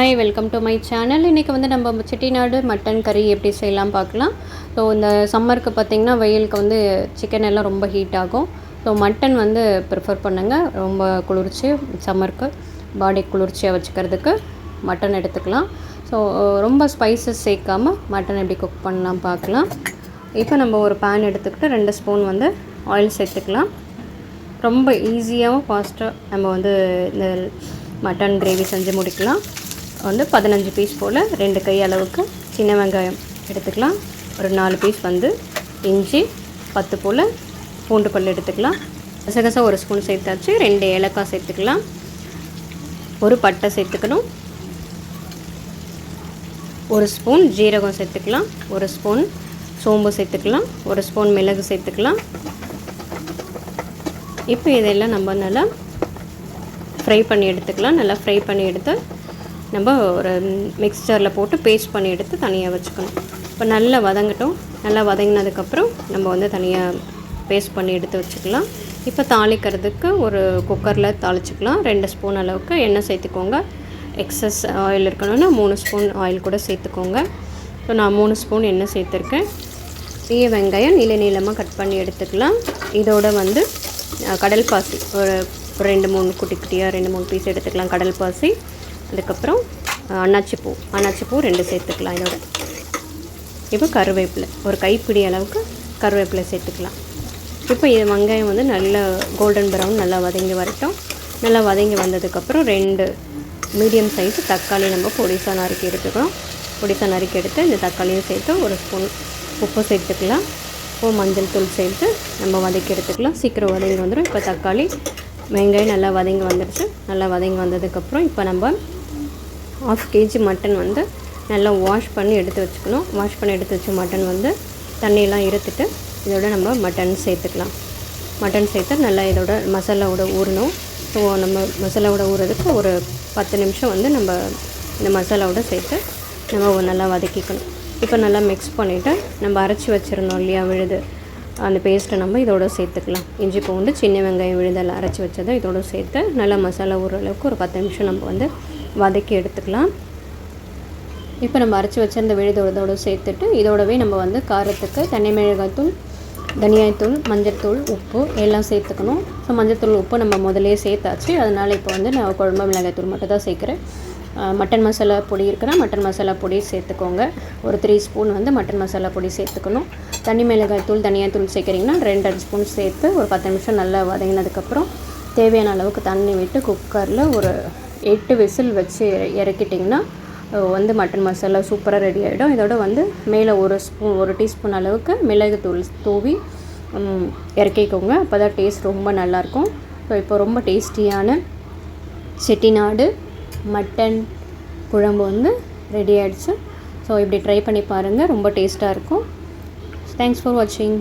Hi, welcome to my channel. இன்றைக்கி வந்து நம்ம செட்டிநாடு மட்டன் கறி எப்படி செய்யலாம் பார்க்கலாம். ஸோ இந்த சம்மருக்கு பார்த்திங்கன்னா வெயிலுக்கு வந்து சிக்கன் எல்லாம் ரொம்ப ஹீட் ஆகும். ஸோ மட்டன் வந்து ப்ரிஃபர் பண்ணுங்கள். ரொம்ப குளிர்ச்சி சம்மருக்கு பாடி குளிர்ச்சியாக வச்சுக்கிறதுக்கு மட்டன் எடுத்துக்கலாம். ஸோ ரொம்ப ஸ்பைசஸ் சேர்க்காமல் மட்டன் எப்படி குக் பண்ணலாம் பார்க்கலாம். இப்போ நம்ம ஒரு பேன் எடுத்துக்கிட்டு 2 ஸ்பூன் வந்து ஆயில் சேர்த்துக்கலாம். ரொம்ப ஈஸியாகவும் ஃபாஸ்ட்டாக நம்ம வந்து இந்த மட்டன் கிரேவி செஞ்சு முடிக்கலாம். வந்து 15 பீஸ் போல் 2 கை அளவுக்கு சின்ன வெங்காயம் எடுத்துக்கலாம். ஒரு 4 பீஸ் வந்து இஞ்சி, 10 போல் பூண்டு பல் எடுத்துக்கலாம். கசகசா ஒரு ஸ்பூன் சேர்த்தாச்சு. 2 ஏலக்காய் சேர்த்துக்கலாம். ஒரு பட்டை சேர்த்துக்கணும். ஒரு ஸ்பூன் ஜீரகம் சேர்த்துக்கலாம். ஒரு ஸ்பூன் சோம்பு சேர்த்துக்கலாம். ஒரு ஸ்பூன் மிளகு சேர்த்துக்கலாம். இப்போ இதெல்லாம் நம்ம நல்லா ஃப்ரை பண்ணி எடுத்துக்கலாம். நல்லா ஃப்ரை பண்ணி எடுத்து நம்ம ஒரு மிக்சரில் போட்டு பேஸ்ட் பண்ணி எடுத்து தனியாக வச்சுக்கணும். இப்போ நல்லா வதங்கட்டும். நல்லா வதங்கினதுக்கப்புறம் நம்ம வந்து தனியாக பேஸ்ட் பண்ணி எடுத்து வச்சுக்கலாம். இப்போ தாளிக்கிறதுக்கு ஒரு குக்கரில் தாளிச்சிக்கலாம். 2 ஸ்பூன் அளவுக்கு எண்ணெய் சேர்த்துக்கோங்க. எக்ஸஸ் ஆயில் இருக்கணும்னா 3 ஸ்பூன் ஆயில் கூட சேர்த்துக்கோங்க. ஸோ நான் 3 ஸ்பூன் எண்ணெய் சேர்த்துருக்கேன். பெரிய வெங்காயம் நீளமாக கட் பண்ணி எடுத்துக்கலாம். இதோட வந்து கடல் பாசி ஒரு 2-3 குட்டியாக 2-3 பீஸ் எடுத்துக்கலாம். கடல் பாசி, அதுக்கப்புறம் அன்னாச்சிப்பூ 2 சேர்த்துக்கலாம். இதோட இப்போ கருவேப்பிலை ஒரு கைப்பிடி அளவுக்கு கருவேப்பிலை சேர்த்துக்கலாம். இப்போ இது வெங்காயம் வந்து நல்லா கோல்டன் ப்ரௌன் நல்லா வதங்கி வரட்டும். நல்லா வதங்கி வந்ததுக்கப்புறம் 2 மீடியம் சைஸ் தக்காளி நம்ம பொடிசாக நறுக்கி எடுத்துக்கிறோம். பொடிசாக நறுக்கி எடுத்து இந்த தக்காளியும் சேர்த்து ஒரு ஸ்பூன் உப்பு சேர்த்துக்கலாம். உப்பு, மஞ்சள் தூள் சேர்த்து நம்ம வதக்கி எடுத்துக்கலாம். சீக்கிரம் வதங்கி வந்துடும். இப்போ தக்காளி வெங்காயம் நல்லா வதங்கி வந்துடுச்சு. நல்லா வதங்கி வந்ததுக்கப்புறம் இப்போ நம்ம 1/2 kg மட்டன் வந்து நல்லா வாஷ் பண்ணி எடுத்து வச்சுக்கணும். வாஷ் பண்ணி எடுத்து வச்ச மட்டன் வந்து தண்ணியெல்லாம் இருத்துட்டு இதோட நம்ம மட்டன் சேர்த்துக்கலாம். மட்டன் சேர்த்து நல்லா இதோட மசாலாவோட ஊறணும். ஸோ நம்ம மசாலாவோட ஊறதுக்கு ஒரு 10 நிமிஷம் வந்து நம்ம இந்த மசாலாவோட சேர்த்து நம்ம நல்லா வதக்கிக்கணும். இப்போ நல்லா மிக்ஸ் பண்ணிவிட்டு நம்ம அரைச்சி வச்சுருந்தோம் இல்லையா விழுது, அந்த பேஸ்ட்டை நம்ம இதோட சேர்த்துக்கலாம். இஞ்சி பூண்டு சின்ன வெங்காயம் விழுதெல்லாம் அரைச்சி வச்சதை இதோட சேர்த்து நல்லா மசாலா ஊற அளவுக்கு ஒரு 10 நிமிஷம் நம்ம வந்து வதக்கி எடுத்துக்கலாம். இப்போ நம்ம அரைச்சி வச்சிருந்த விழுதோட சேர்த்துட்டு இதோடவே நம்ம வந்து காரத்துக்கு தனி மிளகாய்த்தூள், தனியாய்த்தூள், மஞ்சள்தூள், உப்பு எல்லாம் சேர்த்துக்கணும். ஸோ மஞ்சள்தூள் உப்பு நம்ம முதலே சேர்த்தாச்சு. அதனால் இப்போ வந்து நான் குழம்பு மிளகாய்த்தூள் மட்டும் தான் சேர்க்குறேன். மட்டன் மசாலா பொடி இருக்கிறா மட்டன் மசாலா பொடி சேர்த்துக்கோங்க. ஒரு 3 ஸ்பூன் வந்து மட்டன் மசாலா பொடி சேர்த்துக்கணும். தனி மிளகாய்த்தூள், தனியாய்த்தூள் சேர்க்குறீங்கன்னா 2 ஸ்பூன் சேர்த்து ஒரு 10 நிமிஷம் நல்லா வதங்கினதுக்கப்புறம் தேவையான அளவுக்கு தண்ணி விட்டு குக்கரில் ஒரு 8 விசில் வச்சு இறக்கிட்டிங்கன்னா வந்து மட்டன் மசாலா சூப்பராக ரெடி ஆகிடும். இதோட வந்து மேலே ஒரு டீஸ்பூன் அளவுக்கு மிளகுத்தூள் தூவி இறக்கிக்கோங்க. அப்போ தான் டேஸ்ட் ரொம்ப நல்லாயிருக்கும். ஸோ இப்போ ரொம்ப டேஸ்டியான செட்டிநாடு மட்டன் குழம்பு வந்து ரெடி ஆகிடுச்சு. ஸோ இப்படி ட்ரை பண்ணி பாருங்கள். ரொம்ப டேஸ்ட்டாக இருக்கும். தேங்க்ஸ் ஃபார் வாட்சிங்.